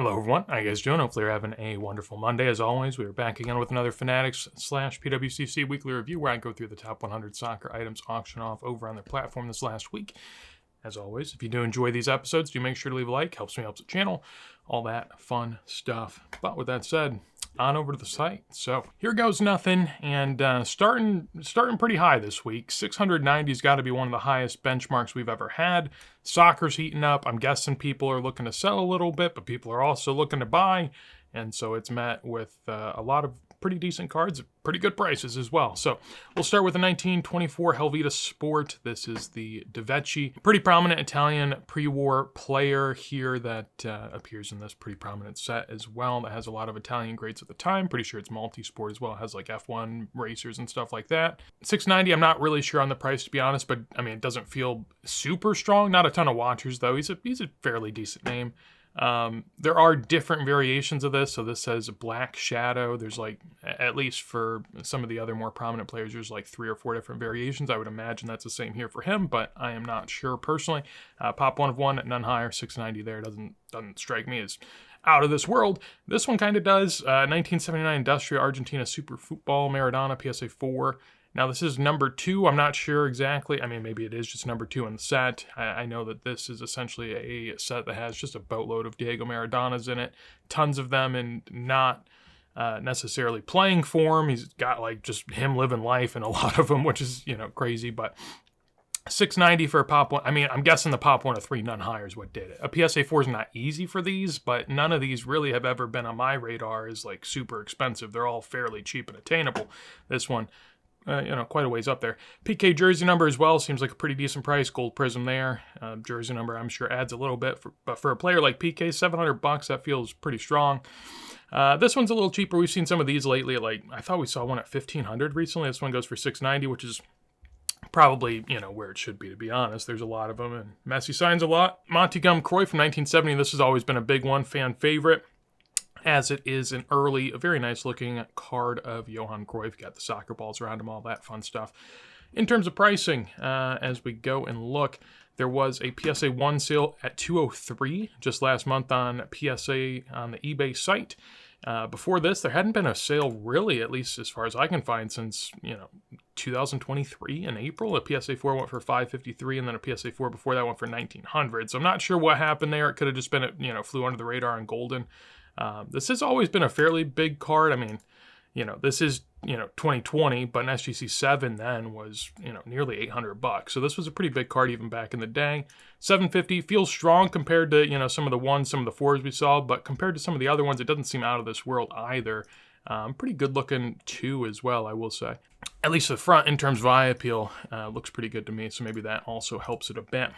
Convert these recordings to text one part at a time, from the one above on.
Hello everyone, how you guys doing? Hopefully you're having a wonderful Monday. As always, we are back again with another Fanatics/PWCC weekly review where I go through the top 100 soccer items auctioned off over on their platform this last week. As always, if you do enjoy these episodes, do make sure to leave a like. Helps me, helps the channel. All that fun stuff. But with that said, on over to the site. So here goes nothing, and starting pretty high this week. 690's got to be one of the highest benchmarks we've ever had. Soccer's heating up. I'm guessing people are looking to sell a little bit, but people are also looking to buy, and so it's met with a lot of pretty decent cards at pretty good prices as well. So we'll start with the 1924 Helvetia Sport. This is the De Vecchi, pretty prominent Italian pre-war player here that appears in this pretty prominent set as well. That has a lot of Italian grades at the time. Pretty sure it's multi-sport as well. It has like F1 racers and stuff like that. 690, I'm not really sure on the price to be honest, but I mean, it doesn't feel super strong. Not a ton of watchers though. He's a fairly decent name. There are different variations of this. So this says Black Shadow. There's like, at least for some of the other more prominent players, there's like 3 or 4 different variations. I would imagine that's the same here for him, but I am not sure personally. Pop 1 of 1, none higher. 690 there doesn't strike me as out of this world. This one kind of does. 1979 Industria Argentina Super Football Maradona PSA 4. Now, this is number 2. I'm not sure exactly. I mean, maybe it is just number 2 in the set. I know that this is essentially a set that has just a boatload of Diego Maradonas in it. Tons of them in not necessarily playing form. He's got, like, just him living life in a lot of them, which is, crazy. But 690 for a Pop 1. I mean, I'm guessing the Pop 1 of 3, none higher is what did it. A PSA 4 is not easy for these, but none of these really have ever been on my radar as, like, super expensive. They're all fairly cheap and attainable. This one, quite a ways up there. PK jersey number as well seems like a pretty decent price. Gold prism there. Jersey number I'm sure adds a little bit, but for a player like PK, $700, that feels pretty strong. This one's a little cheaper. We've seen some of these lately. Like I thought we saw one at $1,500 recently. This one goes for $690, which is probably where it should be, to be honest. There's a lot of them, and Messi signs a lot. Monty Gum Cruyff from 1970. This has always been a big one, fan favorite, as it is an early, a very nice looking card of Johan Cruyff. Got the soccer balls around him, all that fun stuff. In terms of pricing, as we go and look, there was a PSA 1 sale at $203 just last month on PSA on the eBay site. Before this, there hadn't been a sale really, at least as far as I can find, since 2023 in April. A PSA 4 went for $553, and then a PSA 4 before that went for $1,900. So I'm not sure what happened there. It could have just been flew under the radar on Golden. This has always been a fairly big card. I mean, this is, 2020, but an SGC 7 then was, nearly $800. So this was a pretty big card even back in the day. $750 feels strong compared to, some of the 1s, some of the 4s we saw, but compared to some of the other ones, it doesn't seem out of this world either. Pretty good looking 2 as well, I will say. At least the front, in terms of eye appeal, looks pretty good to me. So maybe that also helps it a bit.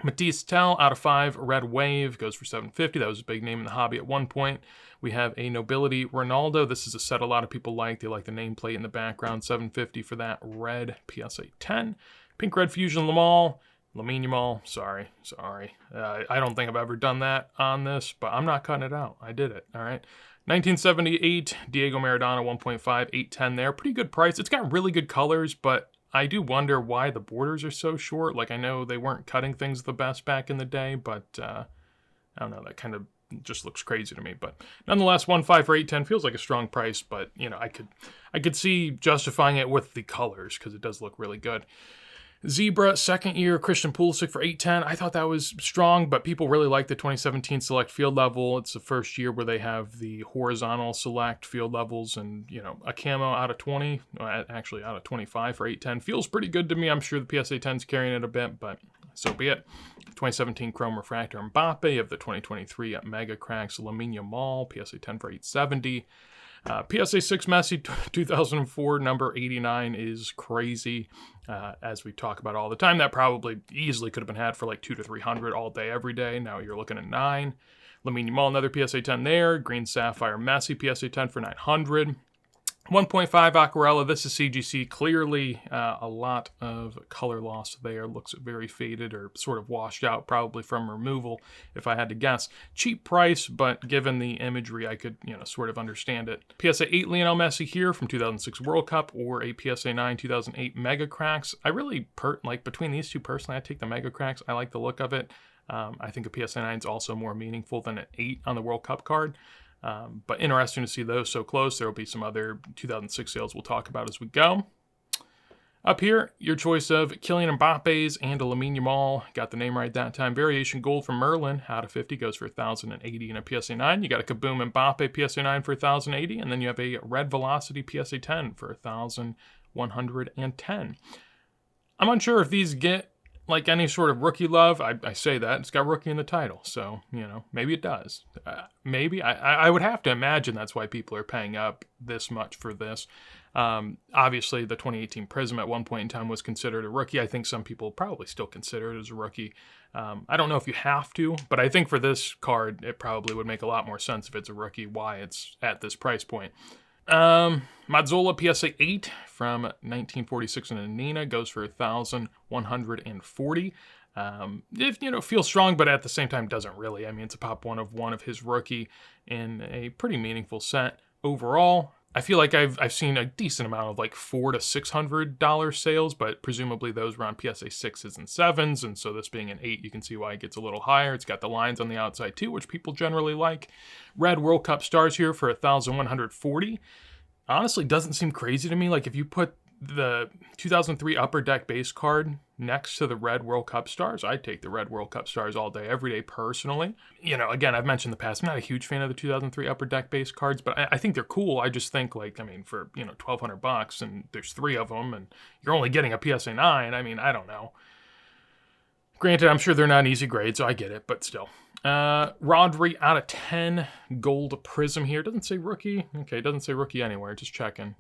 Matisse Tell out of 5, Red Wave, goes for $750. That was a big name in the hobby at one point. We have a Nobility Ronaldo. This is a set a lot of people like. They like the nameplate in the background. $750 for that red PSA 10. Pink Red Fusion Lamine Yamal. Sorry. I don't think I've ever done that on this, but I'm not cutting it out. I did it. All right. 1978 Diego Maradona 1.5, 810 there. Pretty good price. It's got really good colors, but I do wonder why the borders are so short. Like, I know they weren't cutting things the best back in the day, but I don't know. That kind of just looks crazy to me. But nonetheless, 1.5 for 810 feels like a strong price, but I could see justifying it with the colors because it does look really good. Zebra, second year, Christian Pulisic for 810. I thought that was strong, but people really like the 2017 select field level. It's the first year where they have the horizontal select field levels, and, a camo out of 20, actually out of 25 for 810. Feels pretty good to me. I'm sure the PSA 10's carrying it a bit, but so be it. 2017 Chrome Refractor Mbappe of the 2023 Mega Cracks Lamine Yamal, PSA 10 for 870. PSA 6 Messi 2004 number 89 is crazy, as we talk about all the time. That probably easily could have been had for like $200 to $300 all day, every day. Now you're looking at 9. Lamine Yamal, another PSA 10 there. Green Sapphire Messi, PSA 10 for 900. 1.5 Aquarella, this is CGC. Clearly a lot of color loss there. Looks very faded or sort of washed out, probably from removal, if I had to guess. Cheap price, but given the imagery, I could, sort of understand it. PSA 8 Lionel Messi here from 2006 World Cup, or a PSA 9 2008 Mega Cracks. I really, between these two personally, I take the Mega Cracks. I like the look of it. I think a PSA 9 is also more meaningful than an 8 on the World Cup card. But interesting to see those so close. There will be some other 2006 sales we'll talk about as we go. Up here, your choice of Kylian Mbappe's and a Lamine Yamal. Got the name right that time. Variation gold from Merlin out of 50 goes for 1,080 in a PSA 9. You got a Kaboom Mbappe PSA 9 for 1,080, and then you have a Red Velocity PSA 10 for 1,110. I'm unsure if these get like any sort of rookie love. I say that. It's got rookie in the title, so, maybe it does. Maybe. I would have to imagine that's why people are paying up this much for this. Obviously, the 2018 Prism at one point in time was considered a rookie. I think some people probably still consider it as a rookie. I don't know if you have to, but I think for this card, it probably would make a lot more sense if it's a rookie, why it's at this price point. Mazzola PSA 8 from 1946 in Anina goes for 1,140. It feels strong, but at the same time doesn't really. I mean, it's a pop one of his rookie in a pretty meaningful set overall. I feel like I've seen a decent amount of like $400 to $600 sales, but presumably those were on PSA 6s and 7s, and so this being an 8, you can see why it gets a little higher. It's got the lines on the outside too, which people generally like. Red World Cup stars here for 1,140. Honestly, doesn't seem crazy to me. Like if you put the 2003 Upper Deck base card next to the Red World Cup stars, I'd take the Red World Cup stars all day, every day personally. Again, I've mentioned in the past, I'm not a huge fan of the 2003 Upper Deck base cards, but I think they're cool. I just think for $1,200 and there's 3 of them and you're only getting a PSA 9, I don't know. Granted, I'm sure they're not an easy grade, so I get it, but still. Rodri out of 10, gold Prism here. Doesn't say rookie. Okay, doesn't say rookie anywhere. Just checking,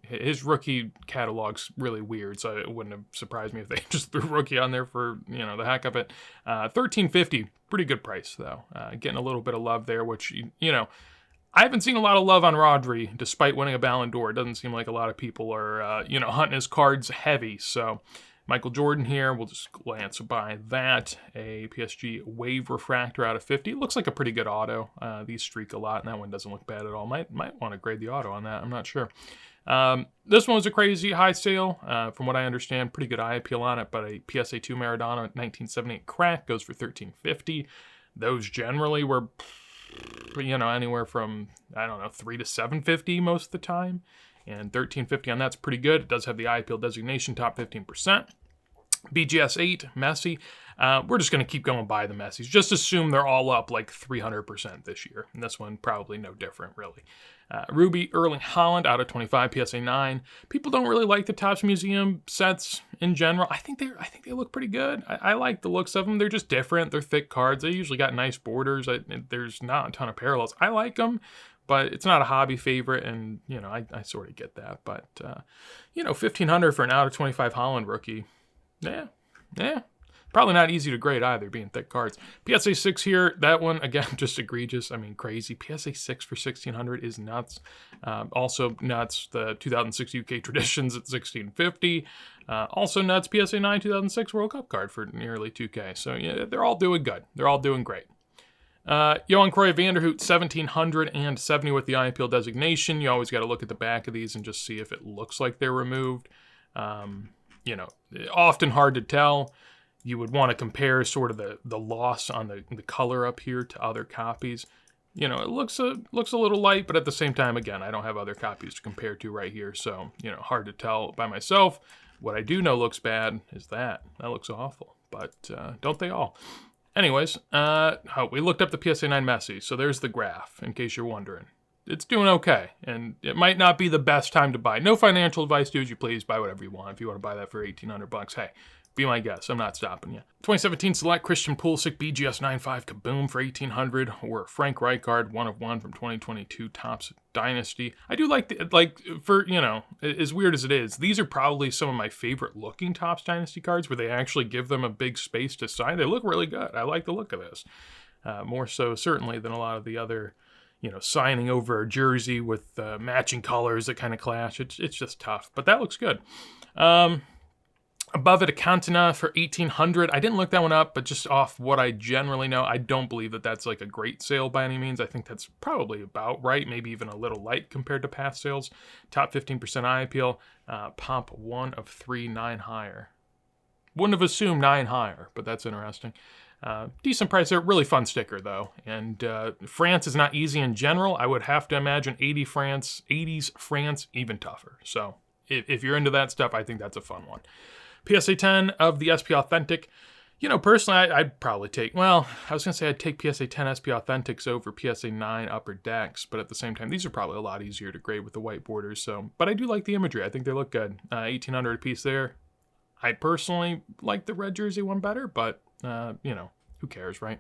His rookie catalog's really weird, so it wouldn't have surprised me if they just threw rookie on there for, the heck of it. $1,350, pretty good price, though. Getting a little bit of love there, which, I haven't seen a lot of love on Rodri, despite winning a Ballon d'Or. It doesn't seem like a lot of people are, hunting his cards heavy, so... Michael Jordan here, we'll just glance by that. A PSG Wave Refractor out of 50. It looks like a pretty good auto. These streak a lot, and that one doesn't look bad at all. Might want to grade the auto on that. I'm not sure. This one was a crazy high sale. From what I understand, pretty good eye appeal on it, but a PSA 2 Maradona 1978 crack goes for $1,350. Those generally were, anywhere from, $3 to $750 most of the time. And $1,350 on that's pretty good. It does have the eye appeal designation, top 15%. BGS 8, Messi. We're just going to keep going by the Messis. Just assume they're all up like 300% this year. And this one probably no different, really. Ruby Erling Haaland out of 25, PSA 9. People don't really like the Topps Museum sets in general. I think they look pretty good. I like the looks of them. They're just different. They're thick cards. They usually got nice borders. There's not a ton of parallels. I like them. But it's not a hobby favorite, and, I sort of get that. But, $1,500 for an out of 25 Haaland rookie, yeah. Probably not easy to grade either, being thick cards. PSA 6 here, that one, again, just egregious. Crazy. PSA 6 for $1,600 is nuts. Also nuts, the 2006 UK Traditions at $1,650. Also nuts, PSA 9 2006 World Cup card for nearly $2K. So, they're all doing good. They're all doing great. Johan Cruyff Vanderhoot, 1,770 with the eye appeal designation. You always got to look at the back of these and just see if it looks like they're removed. Often hard to tell. You would want to compare sort of the loss on the color up here to other copies. It looks a little light, but at the same time, again, I don't have other copies to compare to right here. So, hard to tell by myself. What I do know looks bad is that. That looks awful, but don't they all? Anyways, we looked up the PSA 9 Messi, so there's the graph, in case you're wondering. It's doing okay, and it might not be the best time to buy. No financial advice, do as you please, buy whatever you want. If you want to buy that for $1,800, hey, be my guest. I'm not stopping you. 2017 Select Christian Pulisic BGS 9.5 Kaboom for $1,800, or Frank Rijkaard 1 of 1 from 2022 Topps Dynasty. I do like as weird as it is, these are probably some of my favorite looking Topps Dynasty cards where they actually give them a big space to sign. They look really good. I like the look of this. More so certainly than a lot of the other, signing over a jersey with matching colors that kind of clash. It's just tough, but that looks good. Above it, a Cantona for $1,800. I didn't look that one up, but just off what I generally know, I don't believe that that's like a great sale by any means. I think that's probably about right, maybe even a little light compared to past sales. Top 15% eye appeal. Pop 1 of 3, 9 higher. Wouldn't have assumed 9 higher, but that's interesting. Decent price there. Really fun sticker, though. And France is not easy in general. I would have to imagine 80s France even tougher. So if you're into that stuff, I think that's a fun one. PSA 10 of the SP Authentic. Personally, I'd probably take, I was going to say I'd take PSA 10 SP Authentics over PSA 9 Upper Decks, but at the same time, these are probably a lot easier to grade with the white borders. But I do like the imagery. I think they look good. $1,800 a piece there. I personally like the red jersey one better, but, who cares, right?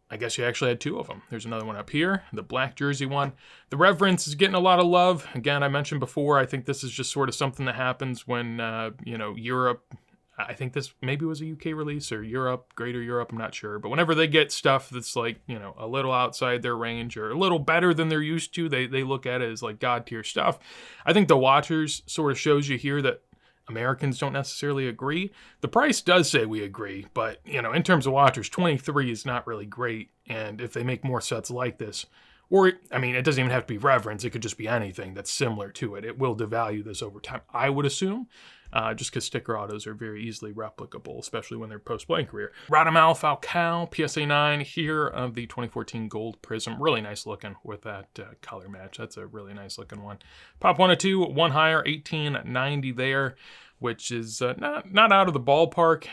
I guess you actually had two of them. There's another one up here, the black jersey one. The Reverence is getting a lot of love. Again, I mentioned before, I think this is just sort of something that happens when, Europe, I think this maybe was a UK release or Europe, Greater Europe, I'm not sure. But whenever they get stuff that's like, a little outside their range or a little better than they're used to, they look at it as like God tier stuff. I think the Watchers sort of shows you here that Americans don't necessarily agree. The price does say we agree, but, in terms of Watchers, 23 is not really great. And if they make more sets like this, or, it doesn't even have to be Reverence. It could just be anything that's similar to it. It will devalue this over time, I would assume. Just because sticker autos are very easily replicable, especially when they're post-blank career. Radamel Falcao, PSA 9 here of the 2014 Gold Prism. Really nice looking with that color match. That's a really nice looking one. Pop 102, one higher, 1890 there, which is not out of the ballpark.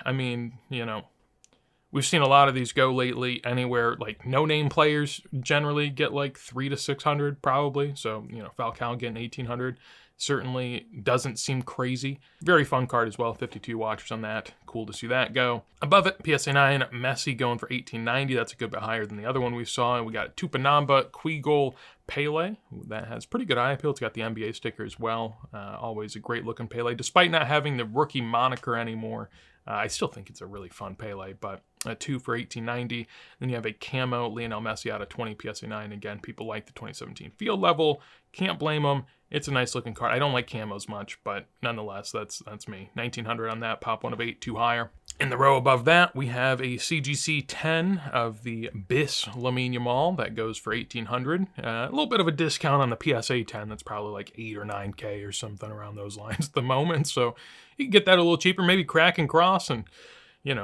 We've seen a lot of these go lately anywhere, like no-name players generally get like 300 to 600 probably. So, Falcao getting 1800. Certainly doesn't seem crazy. Very fun card as well. 52 Watchers on that. Cool to see that go. Above it, PSA 9, Messi going for 1890. That's a good bit higher than the other one we saw. And we got Tupanamba, Quigol, Pele. That has pretty good eye appeal. It's got the NBA sticker as well. Always a great looking Pele. Despite not having the rookie moniker anymore, I still think it's a really fun Pele, but 2 for 1890. Then you have a camo Lionel Messi out of 20 PSA 9. Again, people like the 2017 field level. Can't blame them. It's a nice looking card. I don't like camos much, but nonetheless, that's me. 1900 on that, pop 1 of 8, 2 higher. In the row above that, we have a CGC 10 of the BIS Lamine Yamal that goes for 1800. A little bit of a discount on the PSA 10. That's probably like 8 or 9K or something around those lines at the moment. So you can get that a little cheaper, maybe crack and cross and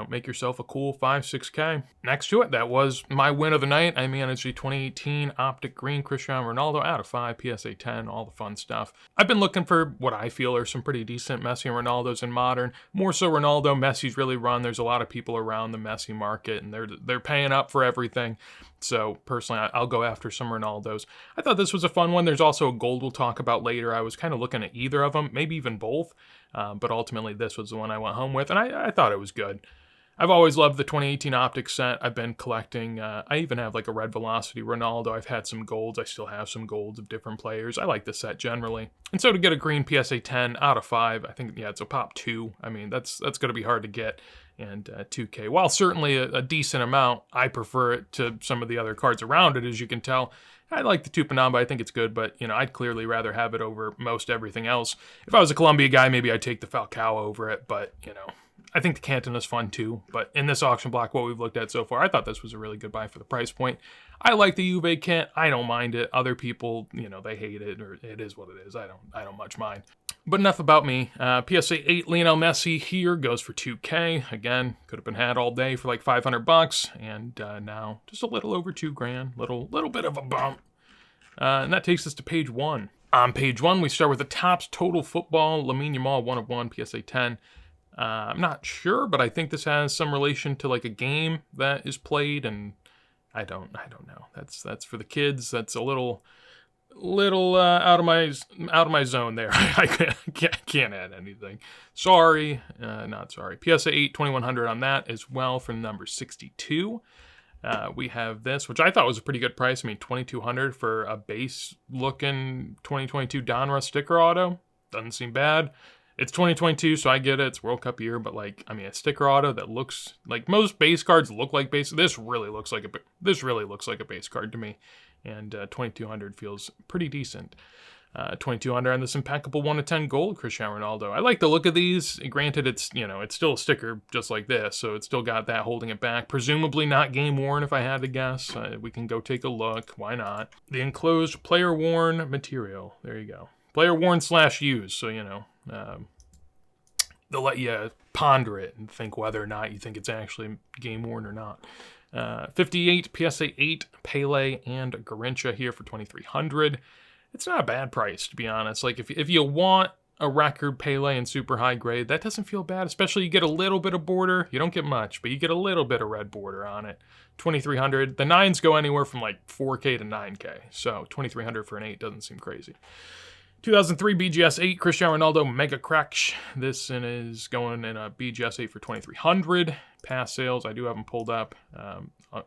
make yourself a cool 5, 6K. Next to it, that was my win of the night. I managed the 2018 Optic Green Cristiano Ronaldo out of 5, PSA 10, all the fun stuff. I've been looking for what I feel are some pretty decent Messi and Ronaldos in modern. More so Ronaldo. Messi's really run. There's a lot of people around the Messi market, and they're paying up for everything. So personally, I'll go after some Ronaldos. I thought this was a fun one. There's also a gold we'll talk about later. I was kind of looking at either of them, maybe even both. But ultimately, this was the one I went home with, and I thought it was good. I've always loved the 2018 Optic set. I've been collecting. I even have like a Red Velocity Ronaldo. I've had some golds. I still have some golds of different players. I like the set generally. And so to get a green PSA 10 out of 5, I think, it's a pop 2. That's going to be hard to get. And 2K, while certainly a decent amount, I prefer it to some of the other cards around it, as you can tell. I like the Tupanamba. I think it's good, but, I'd clearly rather have it over most everything else. If I was a Colombia guy, maybe I'd take the Falcao over it, but, I think the Canton is fun too, but in this auction block, what we've looked at so far, I thought this was a really good buy for the price point. I like the Juve kit. I don't mind it. Other people, they hate it, or it is what it is. I don't much mind. But enough about me. PSA 8 Lionel Messi here goes for 2K. Again, could have been had all day for like $500, and now just a little over $2,000. Little bit of a bump. And that takes us to page 1. On page 1, we start with the Topps Total Football Lamine Yamal 1 of 1 PSA 10. I'm not sure, but I think this has some relation to like a game that is played, and I don't know. That's for the kids. That's a little out of my zone there. I can't add anything. Sorry, not sorry. PSA 8 2100 on that as well for number 62. We have this, which I thought was a pretty good price. $2,200 for a base looking 2022 Donruss sticker auto. Doesn't seem bad. It's 2022, so I get it. It's World Cup year, but a sticker auto that looks like most base cards look like base. This really looks like a base card to me, and 2200 feels pretty decent. 2200 on this impeccable 1 of 10 gold Cristiano Ronaldo. I like the look of these. Granted, it's it's still a sticker just like this, so it's still got that holding it back. Presumably not game worn, if I had to guess. We can go take a look. Why not? The enclosed player worn material. There you go. Player worn /used. So they'll let you ponder it and think whether or not you think it's actually game worn or not. 58 PSA 8 Pele and Garincha here for 2,300. It's not a bad price, to be honest. Like if you want a record Pele in super high grade, that doesn't feel bad. Especially you get a little bit of border. You don't get much, but you get a little bit of red border on it. 2,300. The 9s go anywhere from like 4K to 9K. So 2,300 for an 8 doesn't seem crazy. 2003 BGS 8 Cristiano Ronaldo Mega Crash. This is going in a BGS 8 for 2,300. Past sales, I do have them pulled up.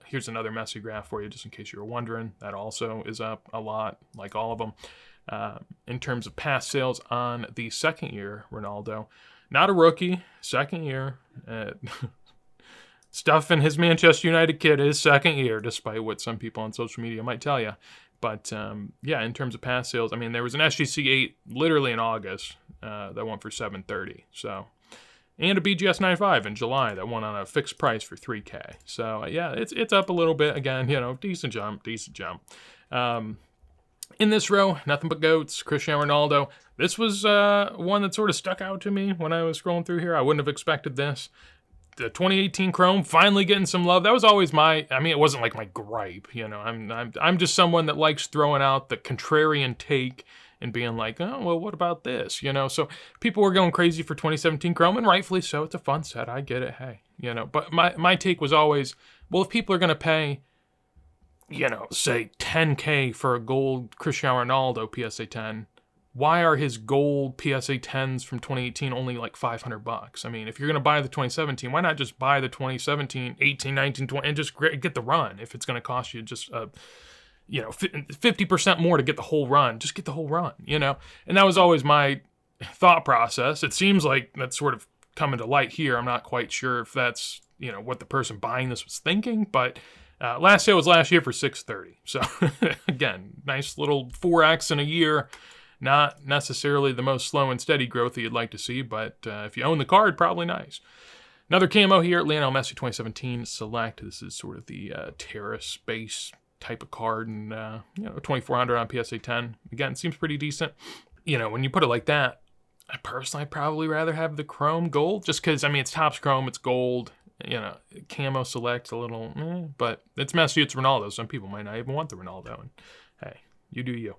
Here's another messy graph for you, just in case you were wondering. That also is up a lot, like all of them. In terms of past sales on the second year Ronaldo, not a rookie, second year. Stuff in his Manchester United kit is second year, despite what some people on social media might tell you. But yeah, in terms of past sales, I mean, there was an SGC 8 literally in August that went for $730. So, and a BGS 95 in July that went on a fixed price for $3K. So yeah, it's up a little bit again. Decent jump. In this row, nothing but goats. Cristiano Ronaldo. This was one that sort of stuck out to me when I was scrolling through here. I wouldn't have expected this. The 2018 Chrome finally getting some love. That was always it wasn't like my gripe, I'm just someone that likes throwing out the contrarian take and being like, oh, well, what about this? So people were going crazy for 2017 Chrome, and rightfully so. It's a fun set. I get it. Hey, but my take was always, well, if people are going to pay, say $10K for a gold Cristiano Ronaldo PSA 10, why are his gold PSA 10s from 2018 only like $500? I mean, if you're going to buy the 2017, why not just buy the 2017, 18, 19, 20, and just get the run? If it's going to cost you just 50% more to get the whole run, just get the whole run, And that was always my thought process. It seems like that's sort of coming to light here. I'm not quite sure if that's, what the person buying this was thinking, but last sale was last year for $630. So again, nice little 4X in a year. Not necessarily the most slow and steady growth that you'd like to see, but if you own the card, probably nice. Another camo here, Lionel Messi 2017 Select. This is sort of the terrace base type of card, and 2,400 on PSA 10. Again, seems pretty decent. When you put it like that, I personally probably rather have the Chrome Gold, just because, it's Topps Chrome, it's gold. Camo Select a little, but it's Messi, it's Ronaldo. Some people might not even want the Ronaldo, and hey, you do you.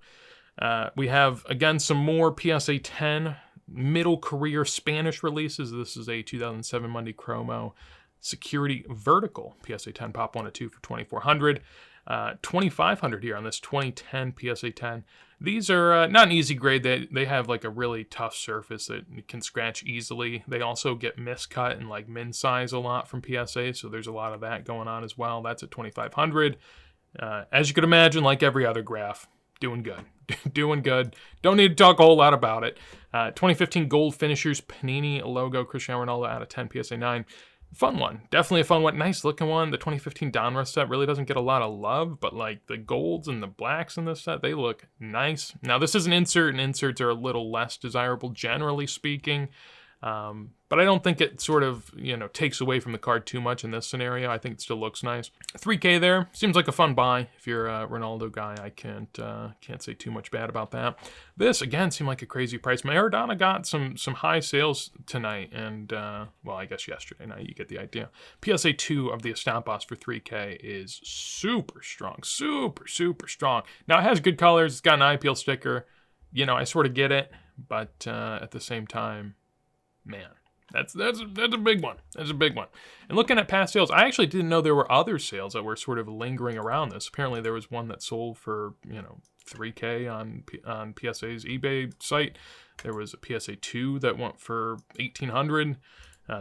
We have, again, some more PSA 10 middle career Spanish releases. This is a 2007 Monday Chromo Security Vertical PSA 10 Pop 1 of 2 for 2,400. 2,500 here on this 2010 PSA 10. These are not an easy grade. They have like a really tough surface that can scratch easily. They also get miscut and like min size a lot from PSA, so there's a lot of that going on as well. That's at 2,500. As you could imagine, like every other graph, doing good. Doing good. Don't need to talk a whole lot about it. 2015 Gold Finishers Panini logo Cristiano Ronaldo out of 10 PSA 9. Fun one. Definitely a fun one. Nice looking one. The 2015 Donruss set really doesn't get a lot of love, but like the golds and the blacks in this set, they look nice. Now this is an insert, and inserts are a little less desirable generally speaking. But I don't think it sort of, takes away from the card too much in this scenario. I think it still looks nice. $3K there. Seems like a fun buy. If you're a Ronaldo guy, I can't say too much bad about that. This, again, seemed like a crazy price. Maradona got some high sales tonight and, I guess yesterday. Now you get the idea. PSA 2 of the Estampos for $3K is super strong. Super, super strong. Now, it has good colors. It's got an eye peel sticker. I sort of get it. But at the same time, man, that's a big one. That's a big one. And looking at past sales, I actually didn't know there were other sales that were sort of lingering around this. Apparently, there was one that sold for $3K on PSA's eBay site. There was a PSA 2 that went for $1,800.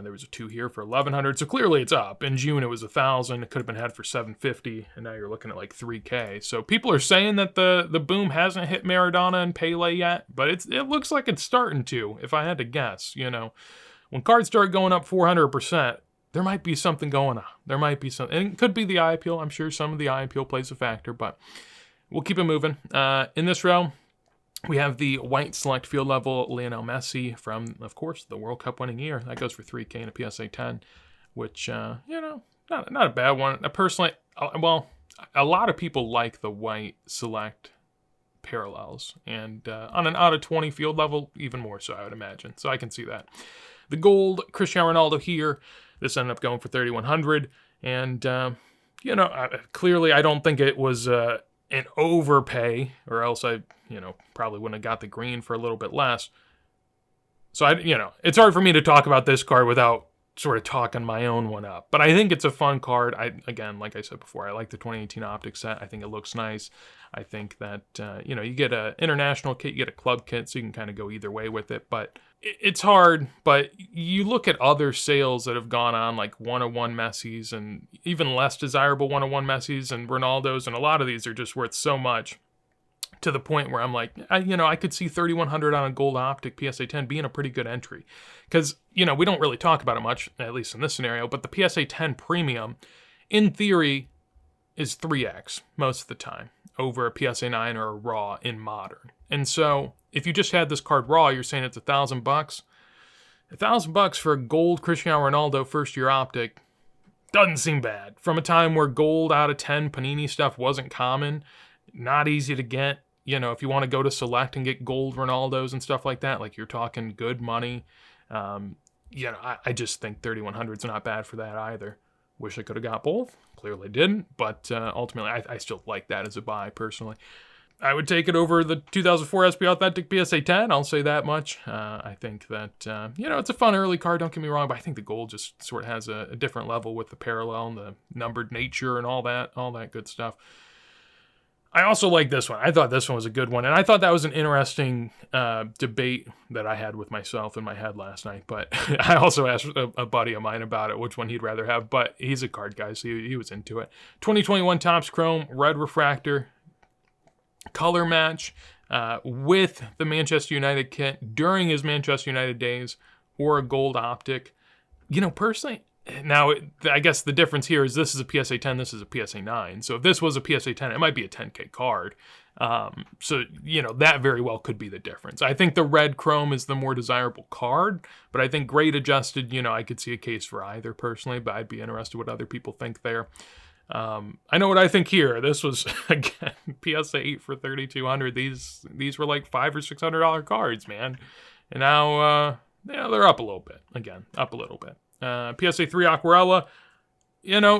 There was a 2 here for $1,100. So clearly, it's up. In June, it was $1,000. It could have been had for $750, and now you're looking at like $3K. So people are saying that the boom hasn't hit Maradona and Pele yet, but it looks like it's starting to. If I had to guess, when cards start going up 400%, there might be something going on. There might be something. And it could be the eye appeal. I'm sure some of the eye appeal plays a factor, but we'll keep it moving. In this row, we have the white select field level Lionel Messi from, of course, the World Cup winning year. That goes for $3K in a PSA 10, which, not a bad one. Personally, a lot of people like the white select parallels. And on an out of 20 field level, even more so, I would imagine. So I can see that. The gold Cristiano Ronaldo here, this ended up going for $3,100. And, clearly I don't think it was an overpay, or else I, probably wouldn't have got the green for a little bit less. So, it's hard for me to talk about this card without sort of talking my own one up. But I think it's a fun card. Again, like I said before, I like the 2018 Optic set. I think it looks nice. I think that, you get an international kit, you get a club kit, so you can kind of go either way with it. But it's hard. But you look at other sales that have gone on, like 101 Messi's and even less desirable 101 Messi's and Ronaldo's, and a lot of these are just worth so much, to the point where I'm like, I could see 3,100 on a gold Optic PSA 10 being a pretty good entry. Because, we don't really talk about it much, at least in this scenario, but the PSA 10 Premium, in theory, is 3x most of the time over a PSA 9 or a Raw in Modern. And so, if you just had this card Raw, you're saying it's $1,000. $1,000 for a gold Cristiano Ronaldo first-year Optic doesn't seem bad. From a time where gold out of 10 Panini stuff wasn't common, not easy to get. If you want to go to Select and get gold Ronaldos and stuff like that, like you're talking good money. I just think 3,100 is not bad for that either. Wish I could have got both. Clearly didn't, but ultimately I still like that as a buy personally. I would take it over the 2004 SP Authentic PSA 10. I'll say that much. I think that, it's a fun early card, don't get me wrong, but I think the gold just sort of has a different level with the parallel and the numbered nature and all that good stuff. I also like this one. I thought this one was a good one, and I thought that was an interesting debate that I had with myself in my head last night, but I also asked a buddy of mine about it, which one he'd rather have, but he's a card guy, so he was into it. 2021 Topps Chrome, red refractor, color match with the Manchester United kit during his Manchester United days, or a gold Optic. Personally, now, I guess the difference here is this is a PSA 10, this is a PSA 9. So if this was a PSA 10, it might be a 10K card. That very well could be the difference. I think the red chrome is the more desirable card, but I think grade adjusted, I could see a case for either personally, but I'd be interested what other people think there. I know what I think here. This was, again, PSA 8 for $3,200. These were like $500 or $600 cards, man. And now, they're up a little bit. Again, up a little bit. PSA 3 Aquarella,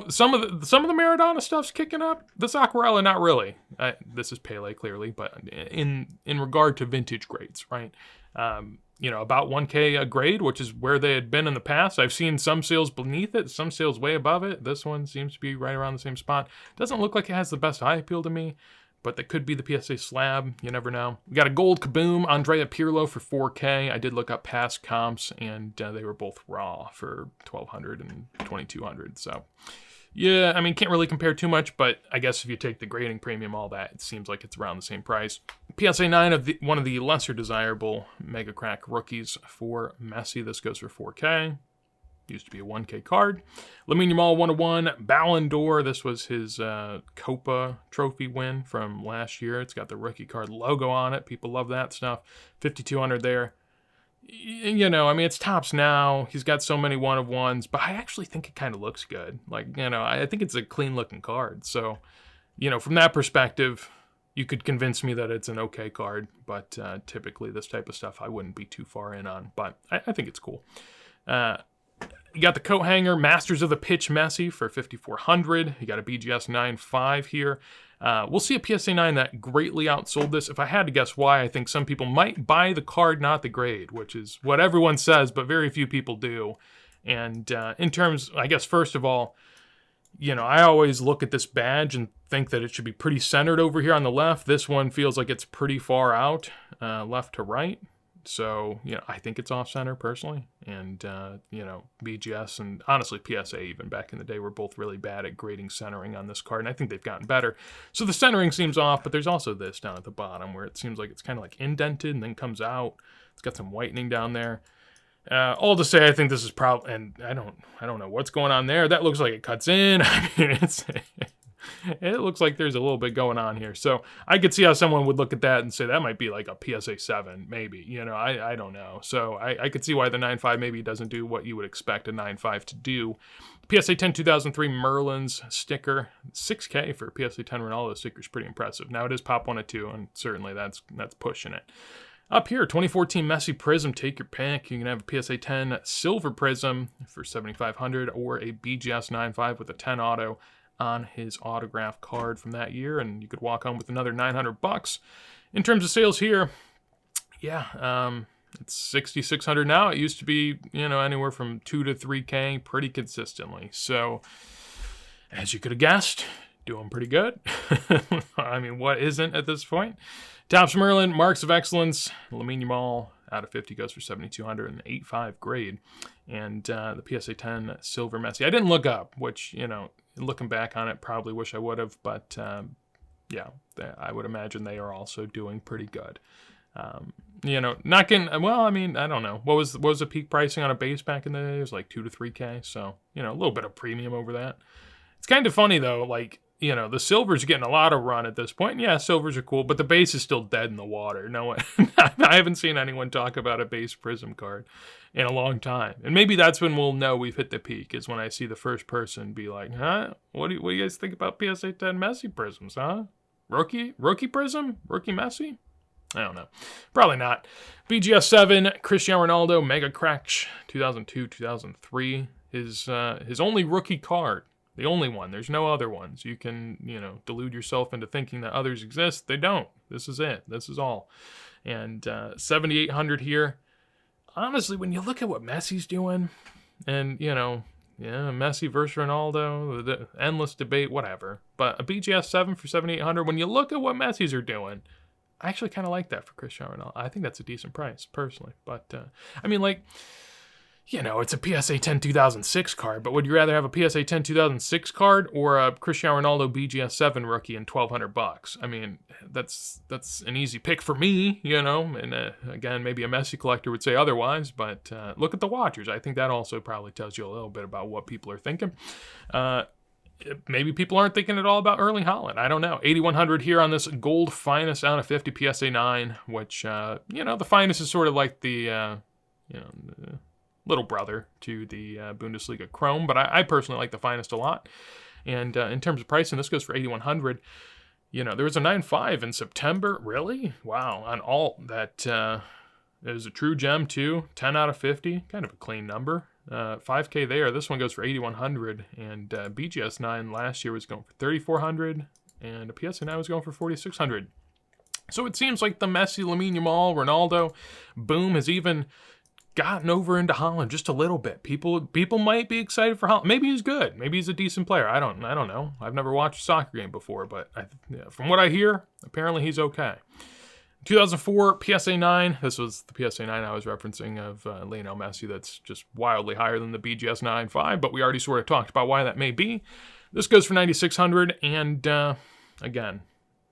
some of the Maradona stuff's kicking up. This Aquarella, not really. This is Pele, clearly, but in regard to vintage grades, right? About 1K a grade, which is where they had been in the past. I've seen some sales beneath it, some sales way above it. This one seems to be right around the same spot. Doesn't look like it has the best eye appeal to me, but that could be the PSA slab. You never know. We got a gold Kaboom Andrea Pirlo for 4K. I did look up past comps, and they were both raw for $1,200 and $2,200. So, yeah, can't really compare too much, but I guess if you take the grading premium, all that, it seems like it's around the same price. PSA 9 of one of the lesser desirable Mega Crack rookies for Messi. This goes for 4K. Used to be a 1K card. Lamine Yamal 101 Ballon d'Or. This was his Copa trophy win from last year. It's got the rookie card logo on it. People love that stuff. 5,200 there. It's Topps now. He's got so many one-of-ones, but I actually think it kind of looks good. I think it's a clean-looking card. So, from that perspective, you could convince me that it's an okay card, but typically this type of stuff I wouldn't be too far in on, but I think it's cool. You got the coat hanger, Masters of the Pitch Messi for $5,400. You got a BGS 9.5 here. We'll see a PSA 9 that greatly outsold this. If I had to guess why, I think some people might buy the card, not the grade, which is what everyone says, but very few people do. And in terms, I guess, first of all, I always look at this badge and think that it should be pretty centered over here on the left. This one feels like it's pretty far out, left to right. So, I think it's off-center personally. And, BGS and honestly PSA even back in the day were both really bad at grading centering on this card. And I think they've gotten better. So the centering seems off, but there's also this down at the bottom where it seems like it's kind of like indented and then comes out. It's got some whitening down there. All to say, I think this is probably, and I don't know what's going on there. That looks like it cuts in. It looks like there's a little bit going on here. So I could see how someone would look at that and say that might be like a PSA 7, maybe. I don't know. So I could see why the 9.5 maybe doesn't do what you would expect a 9.5 to do. PSA 10 2003 Merlin's sticker, $6K for PSA 10 Ronaldo sticker is pretty impressive. Now it is Pop 1 of 2, and certainly that's pushing it. Up here, 2014 Messi Prism, take your pick. You can have a PSA 10 Silver Prism for $7,500 or a BGS 9.5 with a 10 auto on his autograph card from that year, and you could walk home with another $900. In terms of sales here, yeah, it's $6,600 now. It used to be, anywhere from $2 to $3K pretty consistently. So, as you could have guessed, doing pretty good. I mean, what isn't at this point? Topps Merlin, Marks of Excellence, Lamine Yamal, out of 50 goes for $7,200 in the 8.5 grade. And the PSA 10 Silver Messi. I didn't look up, which, looking back on it, probably wish I would have. But, yeah, I would imagine they are also doing pretty good. Not getting, well, I mean, I don't know. What was the peak pricing on a base back in the day? It was like 2 to 3K. So, a little bit of premium over that. It's kind of funny, though, like, the silver's getting a lot of run at this point. Yeah, silvers are cool, but the base is still dead in the water. No one, I haven't seen anyone talk about a base Prism card in a long time. And maybe that's when we'll know we've hit the peak, is when I see the first person be like, huh? What do you guys think about PSA 10 Messi Prisms, huh? Rookie Prism? Rookie Messi? I don't know. Probably not. BGS 7, Cristiano Ronaldo, Mega Cracks, 2002, 2003. His only rookie card. The only one. There's no other ones. You can, delude yourself into thinking that others exist. They don't. This is it. This is all. And $7,800 here. Honestly, when you look at what Messi's doing, and, Messi versus Ronaldo, the endless debate, whatever. But a BGS 7 for $7,800, when you look at what Messi's are doing, I actually kind of like that for Cristiano Ronaldo. I think that's a decent price, personally. But, it's a PSA 10 2006 card, but would you rather have a PSA 10 2006 card or a Cristiano Ronaldo BGS 7 rookie and $1,200? I mean, that's an easy pick for me, and again, maybe a Messi collector would say otherwise, but look at the watchers. I think that also probably tells you a little bbit about what people are thinking. Maybe people aren't thinking at all about Erling Haaland. I don't know. $8,100 here on this gold finest out of 50 PSA 9, which, the finest is sort of like the little brother to the Bundesliga Chrome, but I personally like the finest a lot. And in terms of pricing, this goes for $8,100. There was a 9.5 in September. Really? Wow. On all that, it was a true gem too. 10 out of 50. Kind of a clean number. 5K there. This one goes for $8,100. And BGS 9 last year was going for $3,400. And a PSA 9 was going for $4,600. So it seems like the Messi, Lamine Yamal, Ronaldo boom has even gotten over into Haaland just a little bit. People might be excited for Haaland. Maybe he's good. Maybe he's a decent player. I don't know. I've never watched a soccer game before, but from what I hear, apparently he's okay. 2004 PSA 9. This was the PSA 9 I was referencing of Lionel Messi. That's just wildly higher than the BGS 9.5, but we already sort of talked about why that may be. This goes for $9,600, and again,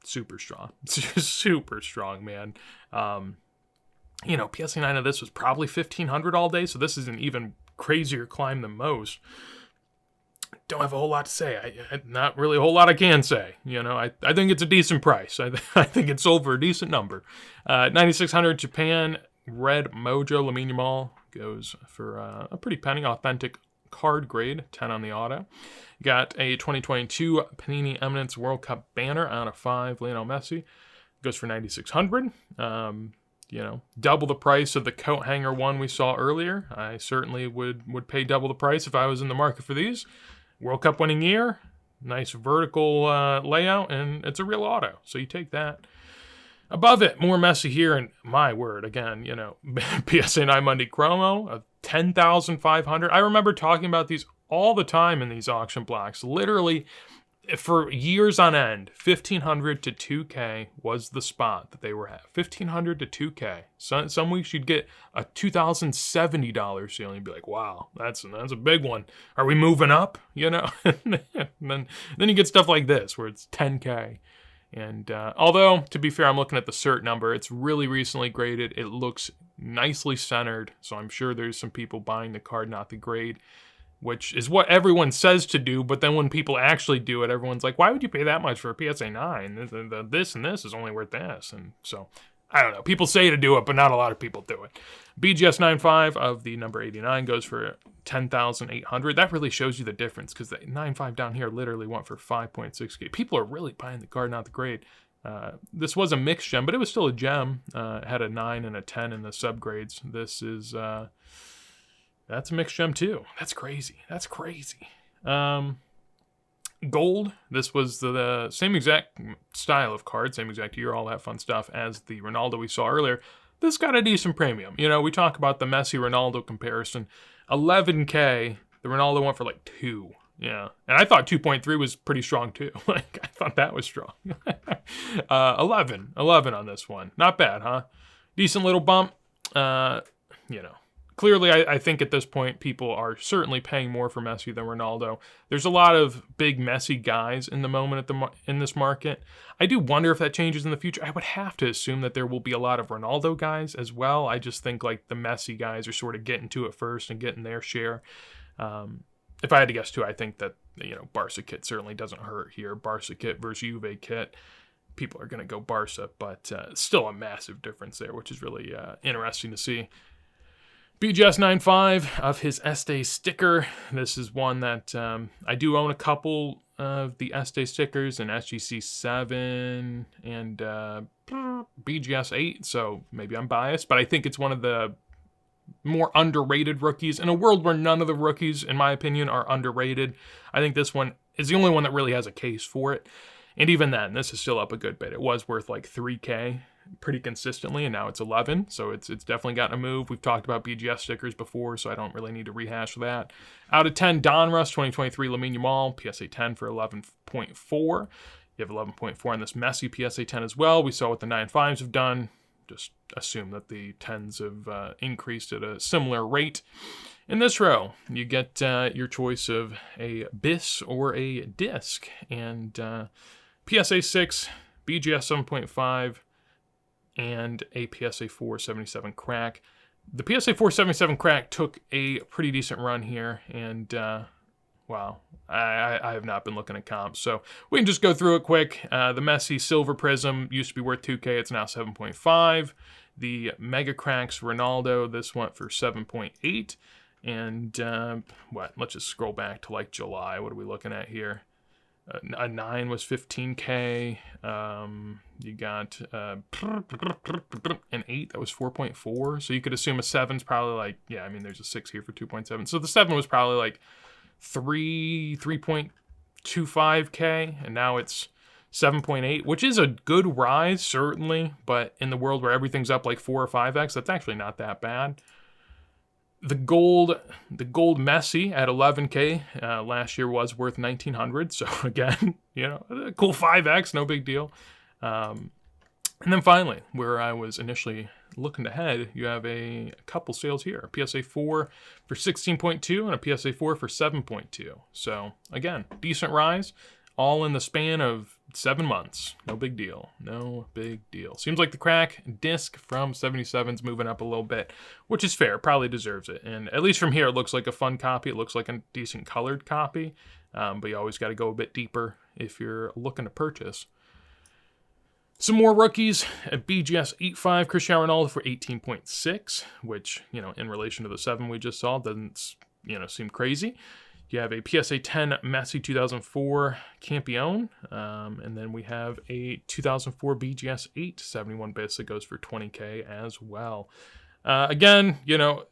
super strong. Super strong, man. PSA 9 of this was probably $1,500 all day, so this is an even crazier climb than most. Don't have a whole lot to say. Not really a whole lot I can say. I think it's a decent price. I think it sold for a decent number. $9,600 Japan Red Mojo Lamine Yamal goes for a pretty penny. Authentic card grade, 10 on the auto. Got a 2022 Panini Eminence World Cup banner out of 5. Lionel Messi goes for $9,600. Double the price of the coat hanger one we saw earlier. I certainly would pay double the price if I was in the market for these. World Cup winning year, nice vertical layout, and it's a real auto, so you take that. Above it, more Messi here, and my word, again, PSA 9 Monday Chromo of $10,500. I remember talking about these all the time in these auction blocks. Literally, for years on end, $1,500 to $2K was the spot that they were at. $1,500 to $2K. Some weeks you'd get a $2,070 sale and you'd be like, wow, that's a big one. Are we moving up? And then you get stuff like this where it's $10K. And although, to be fair, I'm looking at the cert number. It's really recently graded. It looks nicely centered, so I'm sure there's some people buying the card, not the grade. which is what everyone says to do, but then when people actually do it, everyone's like, why would you pay that much for a PSA 9? This and this is only worth this. And so, I don't know. People say to do it, but not a lot of people do it. BGS 9.5 of the number 89 goes for $10,800. That really shows you the difference, because the 9.5 down here literally went for 5.6K. People are really buying the card, not the grade. This was a mixed gem, but it was still a gem. It had a 9 and a 10 in the subgrades. This is, that's a mixed gem too. That's crazy. That's crazy. Gold, this was the same exact style of card, same exact year, all that fun stuff as the Ronaldo we saw earlier. This got a decent premium. You know, we talk about the Messi-Ronaldo comparison. 11K, the Ronaldo went for like 2. Yeah, and I thought 2.3 was pretty strong too. Like, I thought that was strong. 11 on this one. Not bad, huh? Decent little bump. You know, clearly I think at this point people are certainly paying more for Messi than Ronaldo. There's a lot of big Messi guys in the moment in this market. I do wonder if that changes in the future. I would have to assume that there will be a lot of Ronaldo guys as well. I just think like the Messi guys are sort of getting to it first and getting their share. If I had to guess too, I think that, you know, Barca kit certainly doesn't hurt here. Barca kit versus Juve kit, people are going to go Barca, but still a massive difference there, which is really interesting to see. BGS 9.5 of his Este sticker. This is one that I do own a couple of the Este stickers, an SGC 7 and BGS 8, so maybe I'm biased, but I think it's one of the more underrated rookies. In a world where none of the rookies, in my opinion, are underrated, I think this one is the only one that really has a case for it. And even then, this is still up a good bit. It was worth like 3K pretty consistently, and now it's 11, so it's definitely gotten a move. We've talked about BGS stickers before, so I don't really need to rehash that. Out of 10, Donruss 2023 Lamine Yamal, PSA 10 for 11.4. You have 11.4 on this Messi PSA 10 as well. We saw what the 9.5s have done. Just assume that the 10s have increased at a similar rate. In this row, you get your choice of a BIS or a disc. And PSA 6, BGS 7.5, and a PSA 477 crack. The PSA 477 crack took a pretty decent run here, and wow, I have not been looking at comps, so we can just go through it quick. The Messi Silver Prism used to be worth 2K, it's now 7.5. The Mega Cracks Ronaldo, this went for 7.8. And let's just scroll back to like July. What are we looking at here? A 9 was 15K. You got an 8 that was 4.4. So you could assume a 7's probably like, yeah, I mean, there's a 6 here for 2.7. So the 7 was probably like 3.25K, and now it's 7.8, which is a good rise, certainly. But in the world where everything's up like 4 or 5x, that's actually not that bad. The gold Messi at 11K last year was worth 1,900. So again, you know, a cool 5x, no big deal. And then finally, where I was initially looking to head, you have a couple sales here. A PSA 4 for 16.2 and a PSA 4 for 7.2. So again, decent rise, all in the span of 7 months. No big deal. No big deal. Seems like the crack disc from 77's moving up a little bit, which is fair. Probably deserves it. And at least from here, it looks like a fun copy. It looks like a decent colored copy. But you always got to go a bit deeper if you're looking to purchase. Some more rookies. At BGS 8.5, Cristiano Ronaldo for 18.6, which, you know, in relation to the 7 we just saw, doesn't, you know, seem crazy. You have a PSA 10 Messi 2004 Campione, and then we have a 2004 BGS 8 71 bits that goes for 20K as well. Again, you know,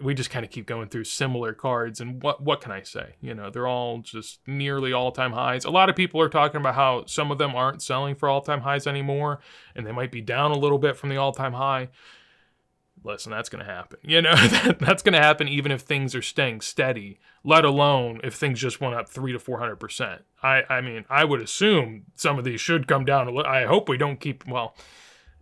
we just kind of keep going through similar cards, and what can I say? You know, they're all just nearly all-time highs. A lot of people are talking about how some of them aren't selling for all-time highs anymore, and they might be down a little bit from the all-time high. Listen, that's going to happen. You know, that's going to happen even if things are staying steady, let alone if things just went up 300 to 400%. I mean, I would assume some of these should come down a little. I hope we don't keep, well,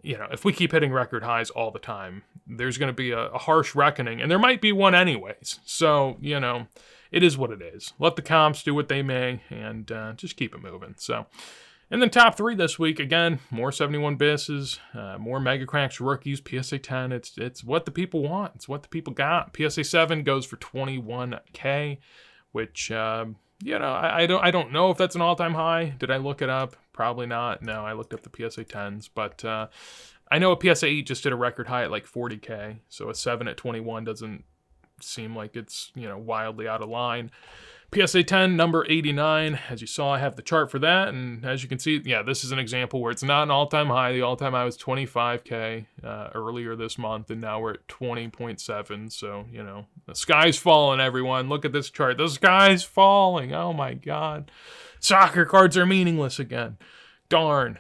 you know, if we keep hitting record highs all the time, there's going to be a harsh reckoning, and there might be one anyways. So, you know, it is what it is. Let the comps do what they may, and just keep it moving. So, and then top 3 this week, again, more 71 BISs, more Mega Cracks rookies, PSA 10. It's what the people want. It's what the people got. PSA 7 goes for 21K. which, I don't know if that's an all-time high. Did I look it up? Probably not. No, I looked up the PSA 10s, but I know a PSA 8 just did a record high at like 40K, so a 7 at 21 doesn't seem like it's, wildly out of line. PSA 10, number 89. As you saw, I have the chart for that, and as you can see, yeah, this is an example where it's not an all-time high. The all-time high was 25K earlier this month, and now we're at 20.7, so, the sky's falling, everyone. Look at this chart. The sky's falling. Oh, my God. Soccer cards are meaningless again. Darn.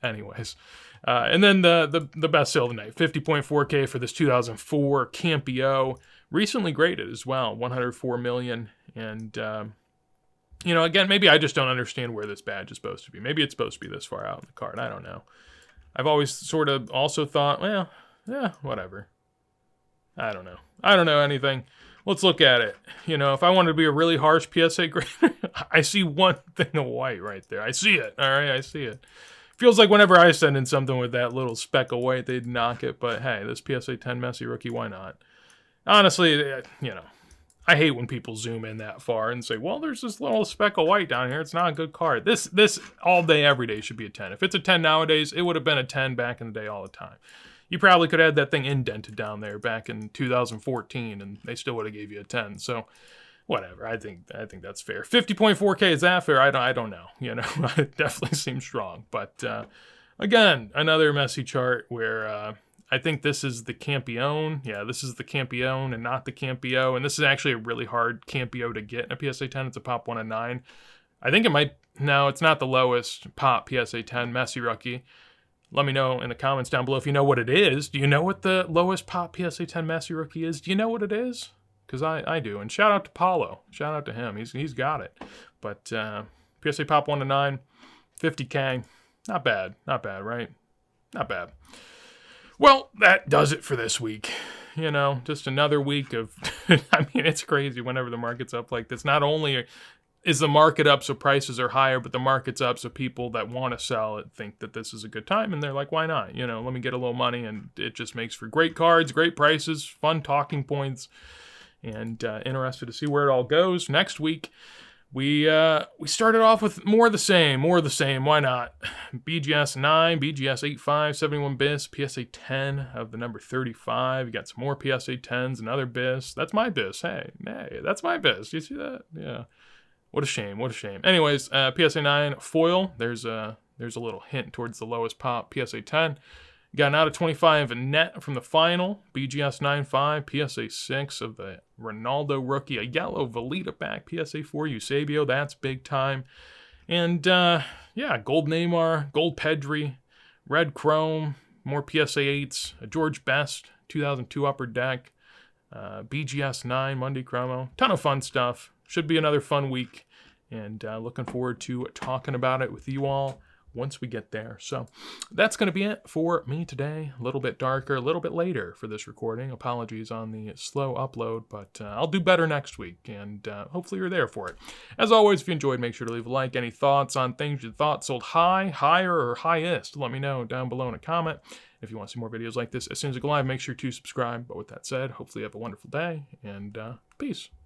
Anyways. And then the best sale of the night, 50.4K for this 2004 Campio. Recently graded as well, 104 million. And, again, maybe I just don't understand where this badge is supposed to be. Maybe it's supposed to be this far out in the card. I don't know. I've always sort of also thought, well, yeah, whatever. I don't know. I don't know anything. Let's look at it. If I wanted to be a really harsh PSA grader, I see one thing of white right there. I see it. All right, I see it. Feels like whenever I send in something with that little speck of white, they'd knock it. But hey, this PSA 10 Messi rookie, why not? Honestly, I hate when people zoom in that far and say, well, there's this little speck of white down here. It's not a good card. This all day, every day should be a 10. If it's a 10 nowadays, it would have been a 10 back in the day all the time. You probably could have had that thing indented down there back in 2014, and they still would have gave you a 10. So whatever. I think that's fair. 50.4K, is that fair? I don't know. It definitely seems strong. But again, another Messi chart where I think this is the Campione. Yeah, this is the Campione and not the Campio. And this is actually a really hard Campio to get in a PSA 10. It's a pop 1 of 9. I think it might. No, it's not the lowest pop PSA 10 Messi rookie. Let me know in the comments down below if you know what it is. Do you know what the lowest pop PSA 10 Messi rookie is? Do you know what it is? Because I do. And shout out to Paulo. Shout out to him. He's got it. But PSA pop 1 of 9, 50K. Not bad. Not bad, right? Not bad. Well, that does it for this week. Just another week of, it's crazy whenever the market's up like this. Not only is the market up so prices are higher, but the market's up so people that want to sell it think that this is a good time, and they're like, why not? Let me get a little money, and it just makes for great cards, great prices, fun talking points, and interested to see where it all goes. Next week, we started off with more of the same. Why not? BGS 9, BGS 85, 71 bis, PSA 10 of the number 35. You got some more PSA 10s, another bis. That's my bis. Hey, that's my bis. You see that? Yeah. What a shame. Anyways, PSA 9 foil. There's a little hint towards the lowest pop. PSA 10. Got an out of 25 net from the final. BGS 9.5, PSA 6 of the Ronaldo rookie. A yellow Velita back, PSA 4 Eusebio. That's big time. And, gold Neymar, gold Pedri, red Chrome, more PSA 8s, a George Best, 2002 upper deck, BGS 9, Monday Chromo. Ton of fun stuff. Should be another fun week. And looking forward to talking about it with you all once we get there. So that's going to be it for me today. A little bit darker, a little bit later for this recording. Apologies on the slow upload, but I'll do better next week, and hopefully you're there for it. As always, if you enjoyed, make sure to leave a like. Any thoughts on things you thought sold high, higher, or highest, let me know down below in a comment. If you want to see more videos like this as soon as I go live, make sure to subscribe. But with that said, hopefully you have a wonderful day, and peace.